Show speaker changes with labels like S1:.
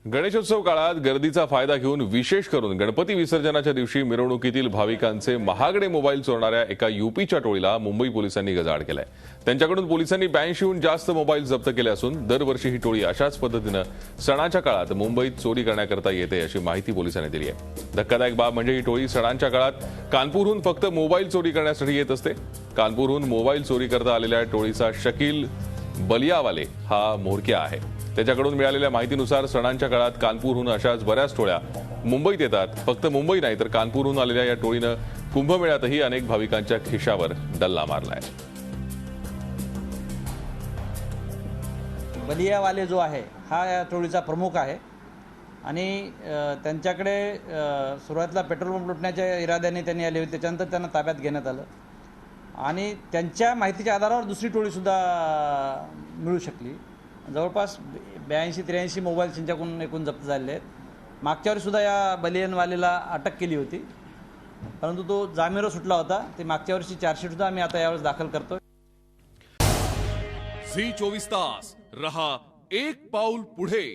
S1: गणेशोत्सव काळात गर्दीचा फायदा घेऊन विशेष करून गणपती विसर्जनाच्या दिवशी मिरवणुकीतील भाविकांचे महागडे मोबाईल चोरणाऱ्या एका यूपीच्या टोळीला मुंबई पोलिसांनी गजाआड केलाय। त्यांच्याकडून पोलिसांनी 82हून जास्त मोबाईल जप्त केले असून दरवर्षी ही टोळी अशाच पद्धतीने सणाच्या काळात मुंबईत चोरी करण्याकरता येते अशी माहिती पोलिसांनी दिली आहे। धक्कादायक बाब म्हणजे ही टोळी सणांच्या काळात कानपूरहून फक्त मोबाईल चोरी करण्यासाठी येत असते। कानपूरहून मोबाईल चोरी करता आलेल्या टोळीचा शकील बलियावाले हा म्होरक्या आहे। त्याच्याकडून मिळालेल्या माहितीनुसार सणांच्या काळात कानपूरहून अशाच बऱ्याच टोळ्या मुंबईत येतात। फक्त मुंबई नाही तर कानपूरहून आलेल्या या टोळीनं कुंभमेळ्यातही अनेक भाविकांच्या खिशावर डल्ला मारलाय।
S2: बलियावाले जो आहे हा या टोळीचा प्रमुख आहे आणि त्यांच्याकडे सुरुवातीला पेट्रोल पंप लुटण्याच्या इराद्याने त्यांनी आले होते। त्याच्यानंतर त्यांना ताब्यात घेण्यात आलं आणि त्यांच्या माहितीच्या आधारावर दुसरी टोळीसुद्धा मिळू शकली। जवळपास 82-83 मोबाईल त्यांच्याकडून एकूण जप्त झालेले आहेत। मागच्या वेळी सुद्धा या बलियनवालेला अटक केली होती, परंतु तो जामीनवर सुटला होता। ते मागच्या वर्षी चार्जशीट सुद्धा आम्ही आता यावेळेस दाखल करतोय।
S3: झी 24 तास रहा एक पाऊल पुढे।